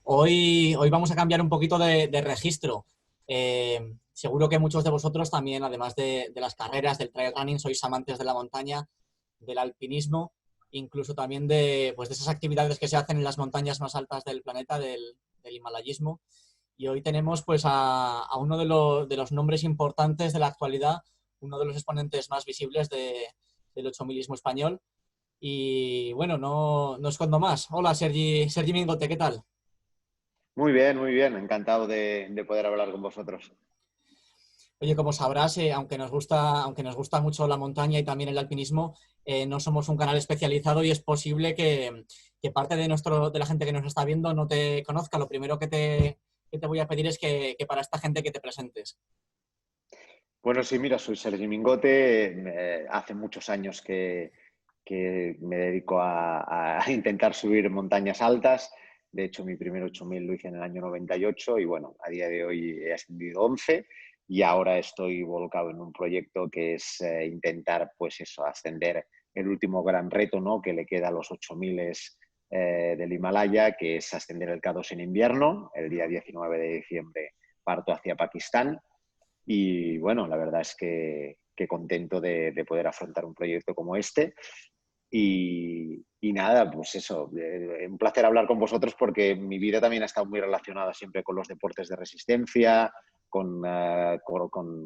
Hoy vamos a cambiar un poquito de registro. Seguro que muchos de vosotros también, además de las carreras, del trail running, sois amantes de la montaña, del alpinismo, incluso también de esas actividades que se hacen en las montañas más altas del planeta, del himalayismo. Y hoy tenemos pues a uno de los nombres importantes de la actualidad, uno de los exponentes más visibles del ochomilismo español. Y bueno, no escondo más. Hola, Sergi Mingote, ¿qué tal? Muy bien, encantado de poder hablar con vosotros. Oye, como sabrás, aunque nos gusta mucho la montaña y también el alpinismo, no somos un canal especializado y es posible que parte de la gente que nos está viendo no te conozca. Lo primero que te voy a pedir es que para esta gente que te presentes. Bueno, sí, mira, soy Sergi Mingote. Hace muchos años que me dedico a intentar subir montañas altas. De hecho, mi primer 8000 lo hice en el año 98 y bueno, a día de hoy he ascendido 11 y ahora estoy volcado en un proyecto que es intentar, pues eso, ascender el último gran reto, ¿no?, que le queda a los 8000 del Himalaya, que es ascender el K2 en invierno. El día 19 de diciembre parto hacia Pakistán. Y bueno, la verdad es que contento de poder afrontar un proyecto como este. Y nada, pues eso, un placer hablar con vosotros porque mi vida también ha estado muy relacionada siempre con los deportes de resistencia, con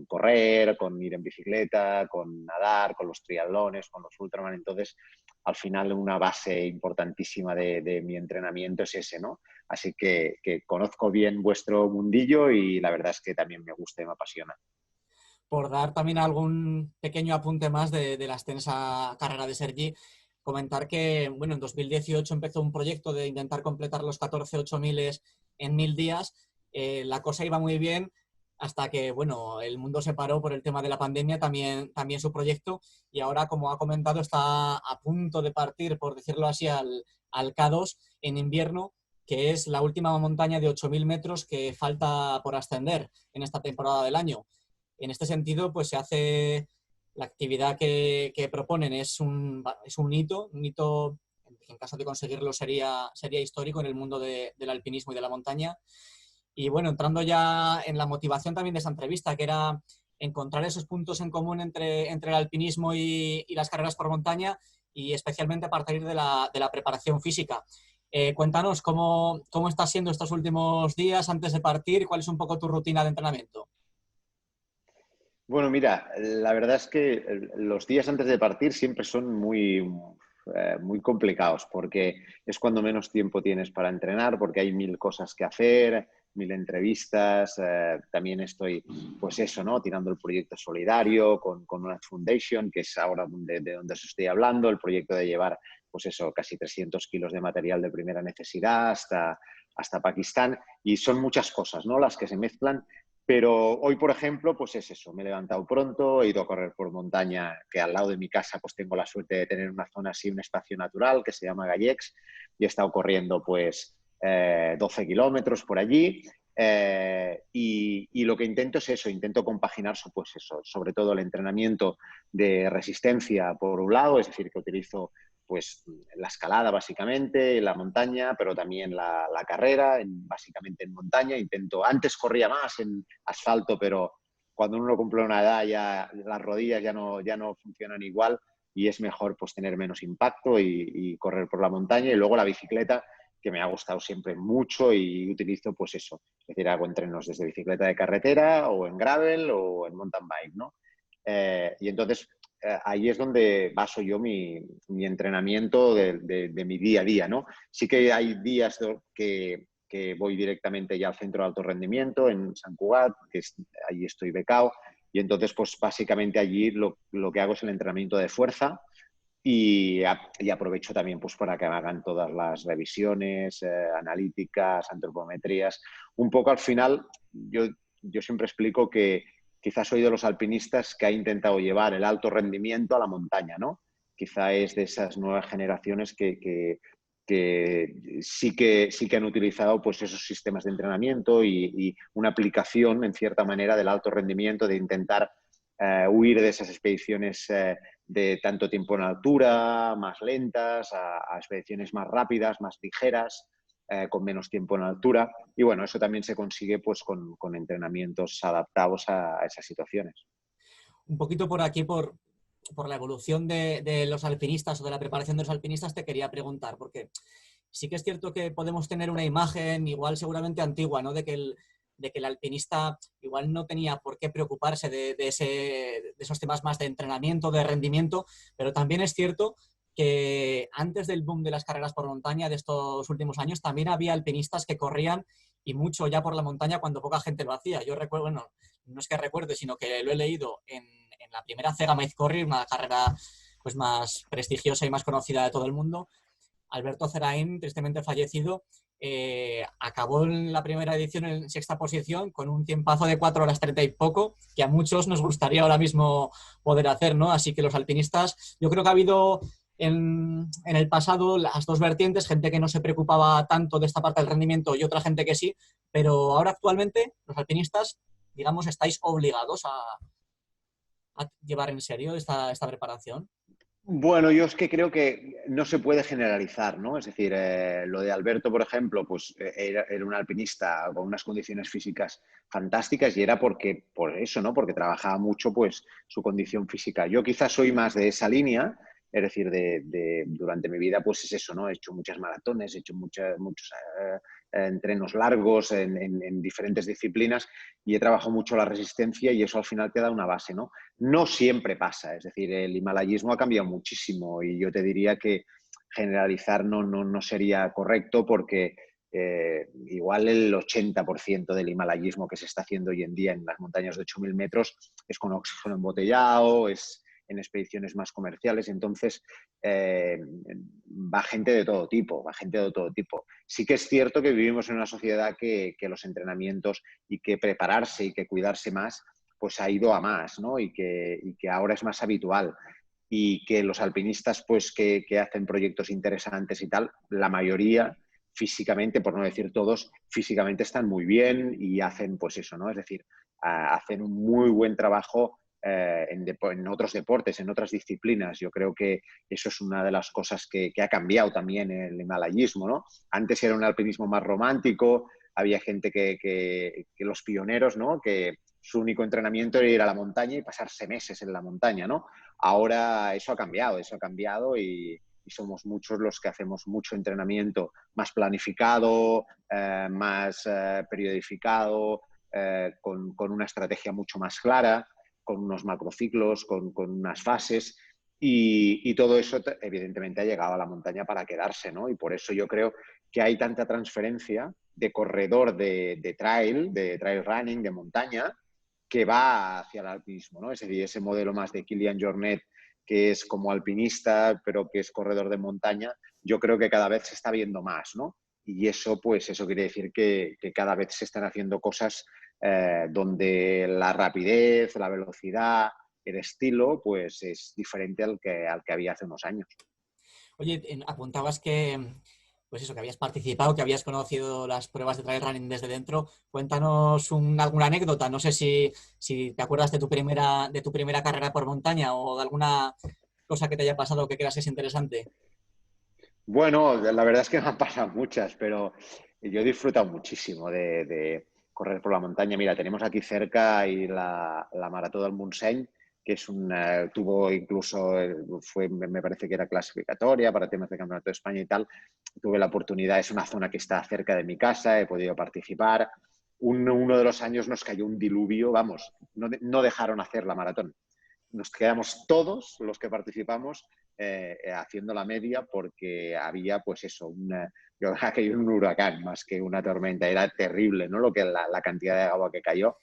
correr, con ir en bicicleta, con nadar, con los triatlones, con los ultraman. Entonces, al final, una base importantísima de mi entrenamiento es ese, ¿no? Así que conozco bien vuestro mundillo y la verdad es que también me gusta y me apasiona. Por dar también algún pequeño apunte más de la extensa carrera de Sergi, comentar que, bueno, en 2018 empezó un proyecto de intentar completar los 14 8000 en 1000 días. La cosa iba muy bien hasta que, bueno, el mundo se paró por el tema de la pandemia, también su proyecto, y ahora, como ha comentado, está a punto de partir, por decirlo así, al K2 en invierno, que es la última montaña de 8000 metros que falta por ascender en esta temporada del año. En este sentido, pues se hace la actividad que proponen es un hito, en caso de conseguirlo sería histórico en el mundo del alpinismo y de la montaña. Y bueno, entrando ya en la motivación también de esa entrevista, que era encontrar esos puntos en común entre el alpinismo y las carreras por montaña, y especialmente a partir de la preparación física. Cuéntanos cómo están siendo estos últimos días antes de partir, cuál es un poco tu rutina de entrenamiento. Bueno, mira, la verdad es que los días antes de partir siempre son muy complicados porque es cuando menos tiempo tienes para entrenar, porque hay mil cosas que hacer, mil entrevistas. También estoy, pues eso, ¿no?, tirando el proyecto solidario con una foundation, que es ahora de donde os estoy hablando, el proyecto de llevar, pues eso, casi 300 kilos de material de primera necesidad hasta Pakistán. Y son muchas cosas, ¿no?, las que se mezclan. Pero hoy, por ejemplo, pues es eso, me he levantado pronto, he ido a correr por montaña, que al lado de mi casa pues tengo la suerte de tener una zona así, un espacio natural que se llama Gallecs, y he estado corriendo pues 12 kilómetros por allí. Y lo que intento es eso, intento compaginar pues eso, sobre todo el entrenamiento de resistencia por un lado, es decir, que utilizo pues la escalada básicamente, la montaña, pero también la carrera, básicamente en montaña. Antes corría más en asfalto, pero cuando uno cumple una edad ya las rodillas ya no funcionan igual y es mejor pues tener menos impacto y correr por la montaña. Y luego la bicicleta, que me ha gustado siempre mucho y utilizo pues eso, es decir, hago entrenos desde bicicleta de carretera o en gravel o en mountain bike, ¿no? Y entonces ahí es donde baso yo mi entrenamiento de mi día a día, ¿no? Sí que hay días que voy directamente ya al centro de alto rendimiento en Sant Cugat, ahí estoy becado, y entonces pues básicamente allí lo que hago es el entrenamiento de fuerza y aprovecho también pues para que me hagan todas las revisiones analíticas, antropometrías. Un poco al final, yo siempre explico que quizás soy de los alpinistas que ha intentado llevar el alto rendimiento a la montaña, ¿no? Quizá es de esas nuevas generaciones que sí que han utilizado pues esos sistemas de entrenamiento y una aplicación, en cierta manera, del alto rendimiento, de intentar huir de esas expediciones de tanto tiempo en altura, más lentas, a expediciones más rápidas, más ligeras. con menos tiempo en altura. Y bueno, eso también se consigue pues con entrenamientos adaptados a esas situaciones. Un poquito por aquí, por la evolución de los alpinistas o de la preparación de los alpinistas, te quería preguntar, porque sí que es cierto que podemos tener una imagen igual seguramente antigua, ¿no? De que el alpinista igual no tenía por qué preocuparse de esos temas más de entrenamiento, de rendimiento, pero también es cierto que antes del boom de las carreras por montaña de estos últimos años, también había alpinistas que corrían y mucho ya por la montaña cuando poca gente lo hacía. Yo recuerdo, bueno, no es que recuerde, sino que lo he leído en la primera Cega Maíz Corri, una carrera pues más prestigiosa y más conocida de todo el mundo. Alberto Zerain, tristemente fallecido, acabó en la primera edición en sexta posición con un tiempazo de 4 horas 30 y poco, que a muchos nos gustaría ahora mismo poder hacer, ¿no? Así que los alpinistas, yo creo que ha habido en el pasado las dos vertientes, gente que no se preocupaba tanto de esta parte del rendimiento y otra gente que sí, pero ahora actualmente los alpinistas, digamos, estáis obligados a llevar en serio esta preparación. Bueno, yo es que creo que no se puede generalizar, ¿no? Es decir, lo de Alberto, por ejemplo, pues era un alpinista con unas condiciones físicas fantásticas y era por eso, ¿no? Porque trabajaba mucho, pues, su condición física. Yo quizás soy más de esa línea, es decir, durante mi vida, pues es eso, ¿no? He hecho muchas maratones, he hecho muchos entrenos largos en diferentes disciplinas y he trabajado mucho la resistencia y eso al final te da una base, ¿no? No siempre pasa, es decir, el himalayismo ha cambiado muchísimo y yo te diría que generalizar no sería correcto porque igual el 80% del himalayismo que se está haciendo hoy en día en las montañas de 8.000 metros es con oxígeno embotellado, es en expediciones más comerciales, entonces va gente de todo tipo, va gente de todo tipo. Sí que es cierto que vivimos en una sociedad que los entrenamientos y que prepararse y que cuidarse más pues ha ido a más, ¿no? Y que ahora es más habitual. Y que los alpinistas, pues, que hacen proyectos interesantes y tal, la mayoría físicamente, por no decir todos, físicamente están muy bien y hacen, pues eso, ¿no? Es decir, hacen un muy buen trabajo en otros deportes, en otras disciplinas. Yo creo que eso es una de las cosas que ha cambiado también en el himalayismo, ¿no? Antes era un alpinismo más romántico, había gente que los pioneros, ¿no? Que su único entrenamiento era ir a la montaña y pasarse meses en la montaña, ¿no? Ahora eso ha cambiado y somos muchos los que hacemos mucho entrenamiento más planificado, más periodificado, con una estrategia mucho más clara, con unos macrociclos, con unas fases. Y todo eso, evidentemente, ha llegado a la montaña para quedarse, ¿no? Y por eso yo creo que hay tanta transferencia de corredor de trail running, de montaña, que va hacia el alpinismo, ¿no? Es decir, ese modelo más de Kilian Jornet, que es como alpinista, pero que es corredor de montaña, yo creo que cada vez se está viendo más, ¿no? Y eso, pues, eso quiere decir que cada vez se están haciendo cosas donde la rapidez, la velocidad, el estilo, pues es diferente al que había hace unos años. Oye, apuntabas que, pues eso, que habías participado, que habías conocido las pruebas de trail running desde dentro. Cuéntanos alguna anécdota. No sé si te acuerdas de tu primera carrera por montaña o de alguna cosa que te haya pasado que creas que es interesante. Bueno, la verdad es que me han pasado muchas, pero yo he disfrutado muchísimo de correr por la montaña. Mira, tenemos aquí cerca y la Marató del Montseny, que es tuvo incluso, me parece que era clasificatoria para temas de Campeonato de España y tal. Tuve la oportunidad, es una zona que está cerca de mi casa, he podido participar. Uno de los años nos cayó un diluvio, vamos, no dejaron hacer la maratón. Nos quedamos todos los que participamos haciendo la media porque había, pues eso, yo creo que un huracán más que una tormenta. Era terrible, ¿no? La cantidad de agua que cayó.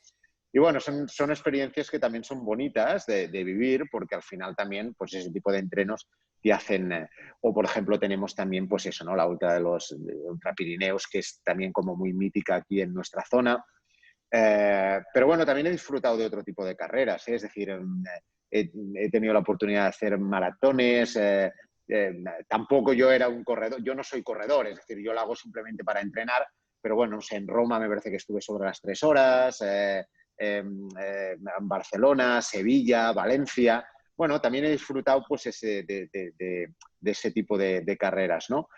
Y bueno, son experiencias que también son bonitas de vivir porque al final también, pues ese tipo de entrenos te hacen, o por ejemplo tenemos también, pues eso, ¿no? La Ultra de los Ultra Pirineos, que es también como muy mítica aquí en nuestra zona. Pero bueno, también he disfrutado de otro tipo de carreras, ¿eh? Es decir, he tenido la oportunidad de hacer maratones. Tampoco yo era un corredor, yo no soy corredor, es decir, yo lo hago simplemente para entrenar, pero bueno, no sé, en Roma me parece que estuve sobre las 3 horas, en Barcelona, Sevilla, Valencia. Bueno, también he disfrutado pues de ese tipo de carreras, ¿no?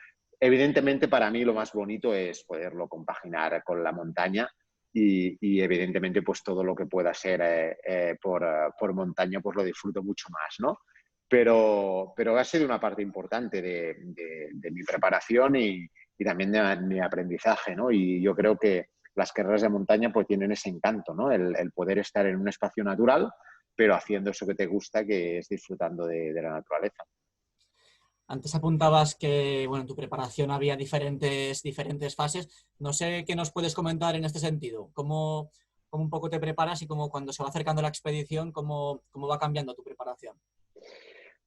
evidentemente para mí lo más bonito es poderlo compaginar con la montaña y evidentemente pues todo lo que pueda ser por montaña pues lo disfruto mucho más, ¿no? Pero ha sido una parte importante de mi preparación y también de mi aprendizaje, ¿no? Y yo creo que las carreras de montaña pues tienen ese encanto, ¿no? El poder estar en un espacio natural, pero haciendo eso que te gusta, que es disfrutando de la naturaleza. Antes apuntabas que, bueno, en tu preparación había diferentes fases. No sé qué nos puedes comentar en este sentido. ¿Cómo un poco te preparas y cómo cuando se va acercando la expedición, cómo va cambiando tu preparación?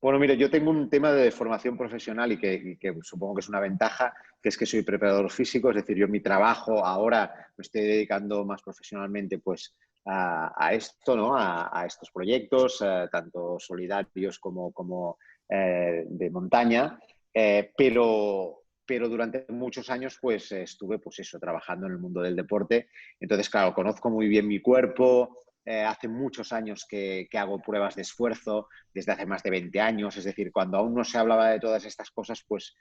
Bueno, mire, yo tengo un tema de formación profesional y que supongo que es una ventaja, que es que soy preparador físico, es decir, yo mi trabajo ahora me estoy dedicando más profesionalmente pues a esto, ¿no? A estos proyectos, tanto solidarios como de montaña, pero durante muchos años pues estuve pues eso, trabajando en el mundo del deporte, entonces claro, conozco muy bien mi cuerpo, hace muchos años que hago pruebas de esfuerzo, desde hace más de 20 años, es decir, cuando aún no se hablaba de todas estas cosas, pues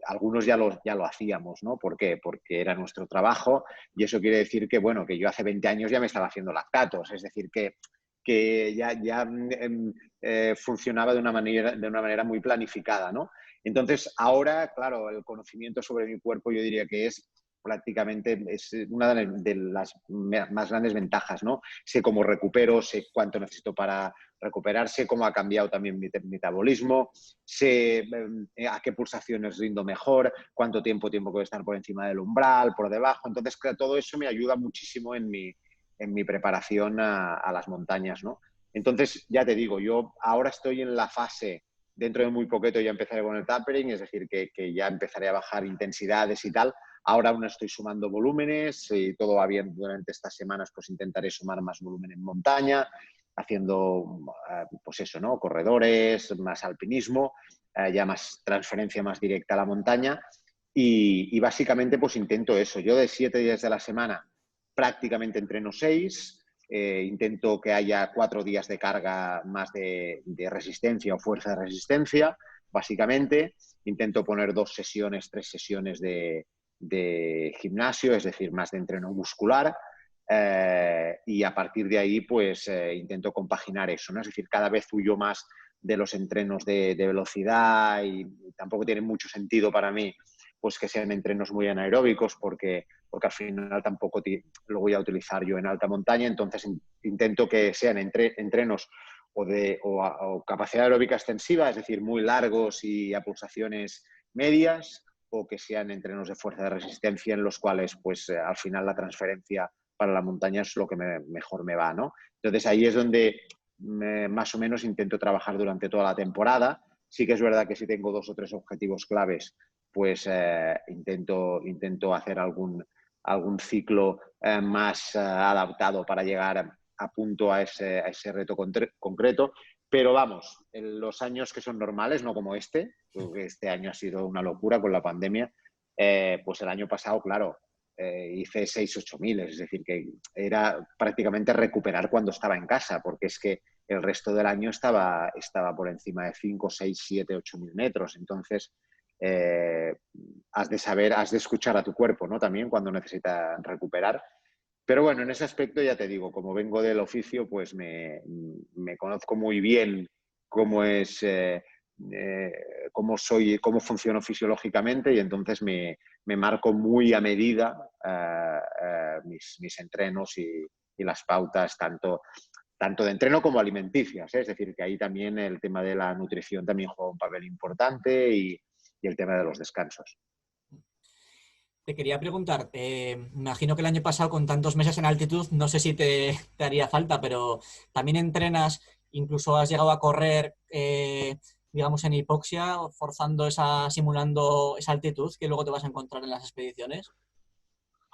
algunos ya lo hacíamos, ¿no? ¿Por qué? Porque era nuestro trabajo y eso quiere decir que, bueno, que yo hace 20 años ya me estaba haciendo lactatos, es decir, que ya funcionaba de una manera muy planificada, ¿no? Entonces, ahora, claro, el conocimiento sobre mi cuerpo yo diría que es prácticamente es una de las más grandes ventajas, ¿no? Sé cómo recupero, sé cuánto necesito para recuperarse, cómo ha cambiado también mi metabolismo, sé a qué pulsaciones rindo mejor, cuánto tiempo que estar por encima del umbral, por debajo. Entonces, claro, todo eso me ayuda muchísimo en mi preparación a las montañas, ¿no? Entonces, ya te digo, yo ahora estoy en la fase, dentro de muy poquito ya empezaré con el tapering, es decir, que ya empezaré a bajar intensidades y tal. Ahora aún estoy sumando volúmenes y todo va bien durante estas semanas, pues intentaré sumar más volumen en montaña, haciendo, pues eso, ¿no? Corredores, más alpinismo, ya más transferencia más directa a la montaña y básicamente pues intento eso. Yo de 7 días de la semana prácticamente entreno 6, intento que haya 4 días de carga más de resistencia o fuerza de resistencia, básicamente. Intento poner 2 sesiones, 3 sesiones de gimnasio, es decir, más de entreno muscular. Y a partir de ahí, pues intento compaginar eso, ¿no? Es decir, cada vez huyo más de los entrenos de velocidad y tampoco tiene mucho sentido para mí pues que sean entrenos muy anaeróbicos porque al final tampoco lo voy a utilizar yo en alta montaña, entonces intento que sean entrenos o capacidad aeróbica extensiva, es decir, muy largos y a pulsaciones medias, o que sean entrenos de fuerza de resistencia en los cuales pues al final la transferencia para la montaña es lo que mejor me va, ¿no? Entonces ahí es donde más o menos intento trabajar durante toda la temporada. Sí que es verdad que si tengo 2 o 3 objetivos claves, pues intento hacer algún ciclo más adaptado para llegar a punto a ese reto concreto. Pero vamos, en los años que son normales, no como porque este año ha sido una locura con la pandemia, pues el año pasado, claro, hice 6-8 miles, es decir, que era prácticamente recuperar cuando estaba en casa, porque es que el resto del año estaba por encima de 5, 6, 7, 8 mil metros. Entonces, has de escuchar a tu cuerpo, ¿no? También cuando necesita recuperar. Pero bueno, en ese aspecto ya te digo, como vengo del oficio, pues me conozco muy bien cómo es, cómo soy, cómo funciono fisiológicamente y entonces me marco muy a medida mis entrenos y las pautas, tanto de entreno como alimenticias, ¿eh? Es decir, que ahí también el tema de la nutrición también juega un papel importante y el tema de los descansos. Te quería preguntar, imagino que el año pasado con tantos meses en altitud, no sé si te haría falta, pero también entrenas, incluso has llegado a correr, digamos, en hipoxia, simulando esa altitud que luego te vas a encontrar en las expediciones.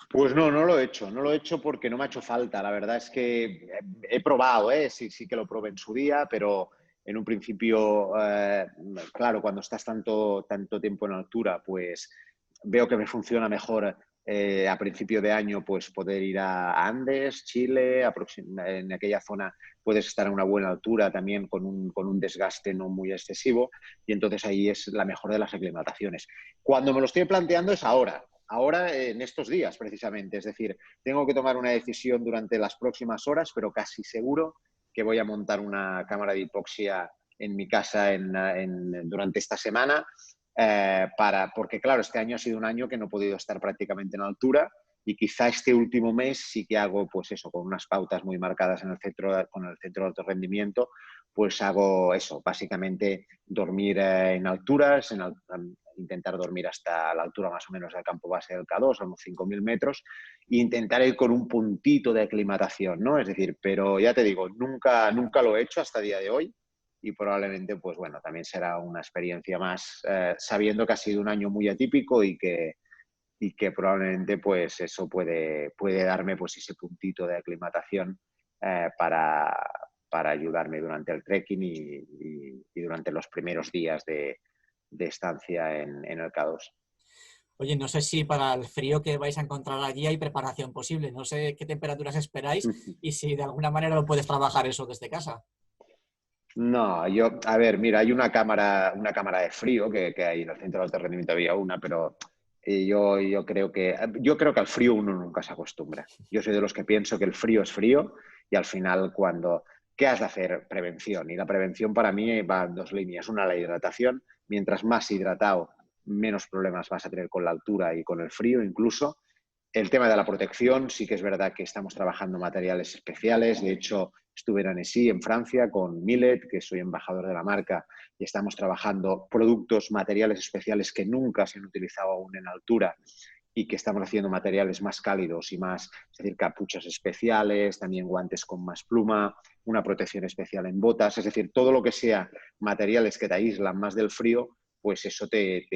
Pues no lo he hecho. No lo he hecho porque no me ha hecho falta. La verdad es que he probado, sí que lo probé en su día, pero en un principio, claro, cuando estás tanto tiempo en altura, pues veo que me funciona mejor a principio de año pues poder ir a Andes, Chile, en aquella zona puedes estar a una buena altura también con un desgaste no muy excesivo, y entonces ahí es la mejor de las aclimataciones. Cuando me lo estoy planteando es ahora en estos días precisamente, es decir, tengo que tomar una decisión durante las próximas horas, pero casi seguro que voy a montar una cámara de hipoxia en mi casa durante esta semana, porque claro, este año ha sido un año que no he podido estar prácticamente en altura, y quizá este último mes sí que hago pues eso, con unas pautas muy marcadas con el centro de alto rendimiento, pues hago eso, básicamente dormir en alturas, intentar dormir hasta la altura más o menos del campo base del K2, a unos 5.000 metros, e intentar ir con un puntito de aclimatación, ¿no? Es decir, pero ya te digo, nunca lo he hecho hasta el día de hoy, y probablemente, pues bueno, también será una experiencia más, sabiendo que ha sido un año muy atípico y que probablemente pues eso puede darme pues ese puntito de aclimatación, para ayudarme durante el trekking y durante los primeros días de estancia en el K2. Oye, no sé si para el frío que vais a encontrar allí hay preparación posible. No sé qué temperaturas esperáis y si de alguna manera lo puedes trabajar eso desde casa. No, a ver, mira, hay una cámara de frío que hay en el centro de alto rendimiento, había una, pero yo creo que al frío uno nunca se acostumbra. Yo soy de los que pienso que el frío es frío, y al final ¿qué has de hacer? Prevención. Y la prevención para mí va en dos líneas. Una, la hidratación. Mientras más hidratado, menos problemas vas a tener con la altura y con el frío incluso. El tema de la protección, sí que es verdad que estamos trabajando materiales especiales. De hecho, estuve en Annecy, en Francia, con Millet, que soy embajador de la marca, y estamos trabajando materiales especiales que nunca se han utilizado aún en altura, y que estamos haciendo materiales más cálidos y más, es decir, capuchas especiales, también guantes con más pluma, una protección especial en botas, es decir, todo lo que sea materiales que te aíslan más del frío, pues eso te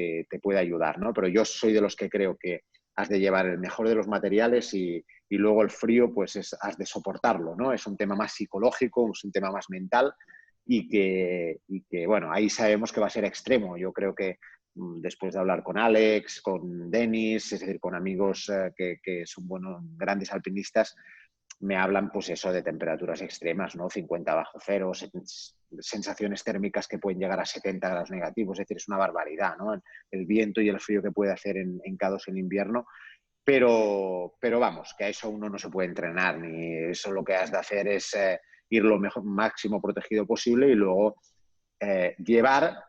puede ayudar, ¿no? Pero yo soy de los que creo que has de llevar el mejor de los materiales, y luego el frío pues has de soportarlo, ¿no? Es un tema más psicológico, es un tema más mental, y que bueno, ahí sabemos que va a ser extremo. Yo creo que después de hablar con Alex, con Denis, es decir, con amigos que son grandes alpinistas, me hablan pues eso de temperaturas extremas, ¿no? 50 bajo cero, sensaciones térmicas que pueden llegar a 70 grados negativos, es decir, es una barbaridad, ¿no? El viento y el frío que puede hacer en K2 en invierno, pero vamos, que a eso uno no se puede entrenar, ni eso. Lo que has de hacer es ir lo máximo protegido posible, y luego llevar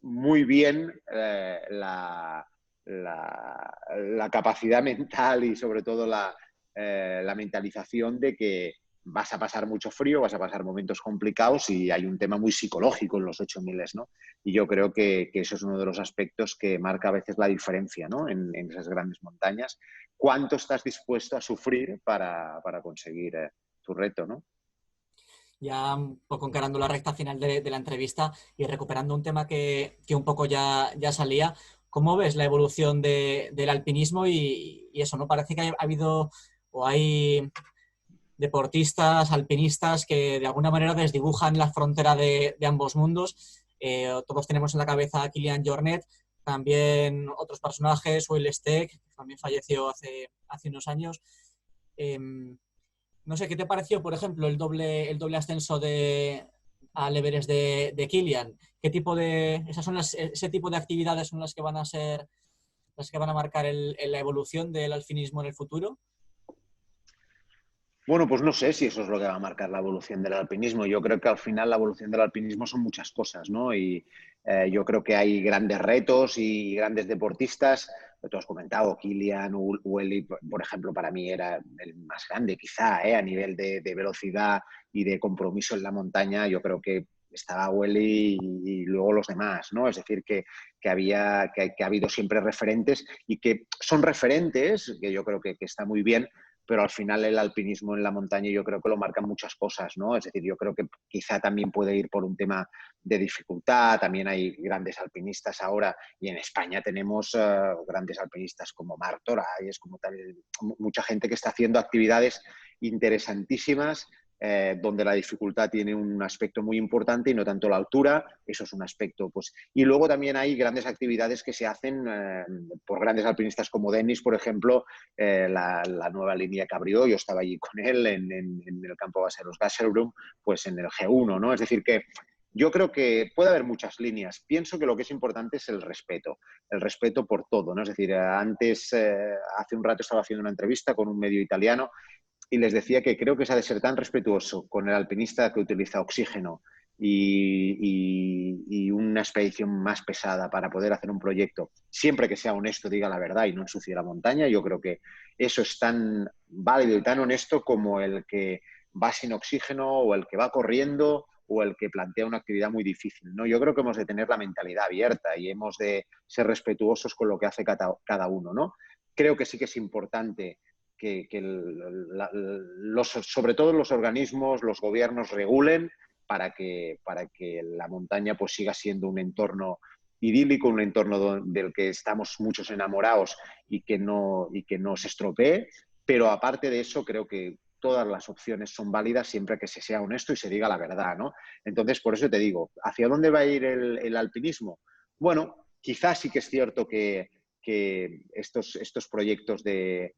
muy bien la capacidad mental, y sobre todo la mentalización de que vas a pasar mucho frío, vas a pasar momentos complicados, y hay un tema muy psicológico en los 8000, ¿no? Y yo creo que eso es uno de los aspectos que marca a veces la diferencia, ¿no? En esas grandes montañas. ¿Cuánto estás dispuesto a sufrir para conseguir tu reto, ¿no? Ya un poco encarando la recta final de la entrevista y recuperando un tema que un poco ya salía, ¿cómo ves la evolución del alpinismo y eso, ¿no? Parece que ha habido o hay deportistas, alpinistas que de alguna manera desdibujan la frontera de ambos mundos. Todos tenemos en la cabeza a Kilian Jornet, también otros personajes, Will Steck, que también falleció hace unos años. Eh, no sé, ¿qué te pareció, por ejemplo, el doble ascenso al Everest de Kilian? ¿Qué tipo ese tipo de actividades son las que van a ser, las que van a marcar la evolución del alpinismo en el futuro? Bueno, pues no sé si eso es lo que va a marcar la evolución del alpinismo. Yo creo que al final la evolución del alpinismo son muchas cosas, ¿no? Y yo creo que hay grandes retos y grandes deportistas. Lo tú has comentado, Kilian, Ueli, por ejemplo, para mí era el más grande, quizá, a nivel de velocidad y de compromiso en la montaña. Yo creo que estaba Ueli y luego los demás, ¿no? Es decir, que ha habido siempre referentes, y que son referentes, que yo creo que está muy bien, pero al final el alpinismo en la montaña yo creo que lo marcan muchas cosas, ¿no? Es decir, yo creo que quizá también puede ir por un tema de dificultad. También hay grandes alpinistas ahora, y en España tenemos grandes alpinistas como Marc Toray, es como tal, mucha gente que está haciendo actividades interesantísimas, donde la dificultad tiene un aspecto muy importante y no tanto la altura. Eso es un aspecto, pues. Y luego también hay grandes actividades que se hacen por grandes alpinistas como Denis, por ejemplo, la nueva línea que abrió. Yo estaba allí con él en el campo base de los Gasherbrum, pues en el G1, ¿no? Es decir, que yo creo que puede haber muchas líneas. Pienso que lo que es importante es el respeto por todo, ¿no? Es decir, antes, hace un rato estaba haciendo una entrevista con un medio italiano y les decía que creo que se ha de ser tan respetuoso con el alpinista que utiliza oxígeno y una expedición más pesada para poder hacer un proyecto, siempre que sea honesto, diga la verdad y no ensucie la montaña. Yo creo que eso es tan válido y tan honesto como el que va sin oxígeno o el que va corriendo o el que plantea una actividad muy difícil, ¿no? Yo creo que hemos de tener la mentalidad abierta y hemos de ser respetuosos con lo que hace cada uno, ¿no? Creo que sí que es importante que sobre todo los organismos, los gobiernos regulen para que la montaña pues siga siendo un entorno idílico, un entorno del que estamos muchos enamorados y que no se estropee. Pero aparte de eso, creo que todas las opciones son válidas siempre que se sea honesto y se diga la verdad, ¿no? Entonces, por eso te digo, ¿hacia dónde va a ir el alpinismo? Bueno, quizás sí que es cierto que estos proyectos de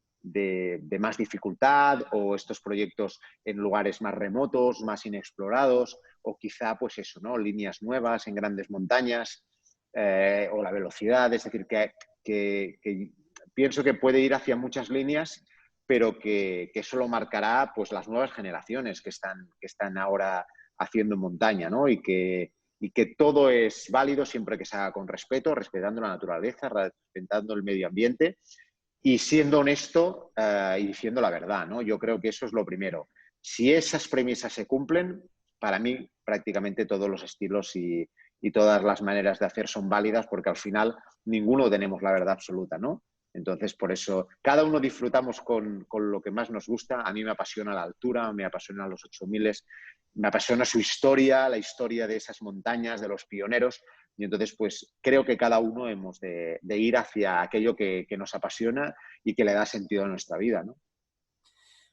más dificultad o estos proyectos en lugares más remotos, más inexplorados, o quizá, pues eso, ¿no? Líneas nuevas en grandes montañas o la velocidad. Es decir, que pienso que puede ir hacia muchas líneas, pero que solo marcará pues las nuevas generaciones que están ahora haciendo montaña, ¿no? Y que todo es válido siempre que se haga con respeto, respetando la naturaleza, respetando el medio ambiente y siendo honesto y diciendo la verdad, ¿no? Yo creo que eso es lo primero. Si esas premisas se cumplen, para mí prácticamente todos los estilos y todas las maneras de hacer son válidas, porque al final ninguno tenemos la verdad absoluta, ¿no? Entonces, por eso, cada uno disfrutamos con lo que más nos gusta. A mí me apasiona la altura, me apasionan los 8000, me apasiona su historia, la historia de esas montañas, de los pioneros. Y entonces, pues creo que cada uno hemos de ir hacia aquello que nos apasiona y que le da sentido a nuestra vida, ¿no?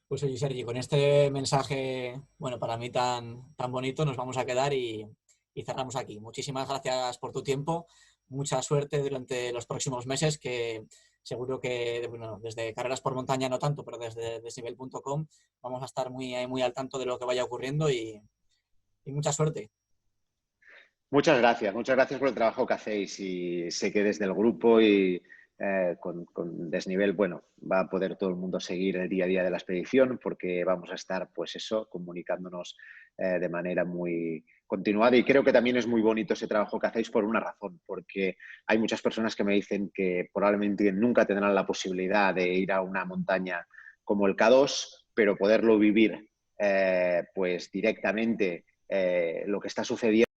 Pues oye, Sergi, con este mensaje, bueno, para mí tan bonito, nos vamos a quedar y cerramos aquí. Muchísimas gracias por tu tiempo. Mucha suerte durante los próximos meses, que seguro que, bueno, desde Carreras por Montaña no tanto, pero desde desnivel.com vamos a estar muy al tanto de lo que vaya ocurriendo y mucha suerte. Muchas gracias por el trabajo que hacéis y sé que desde el grupo y con Desnivel, bueno, va a poder todo el mundo seguir el día a día de la expedición porque vamos a estar, pues eso, comunicándonos de manera muy continuada y creo que también es muy bonito ese trabajo que hacéis por una razón, porque hay muchas personas que me dicen que probablemente nunca tendrán la posibilidad de ir a una montaña como el K2, pero poderlo vivir pues directamente lo que está sucediendo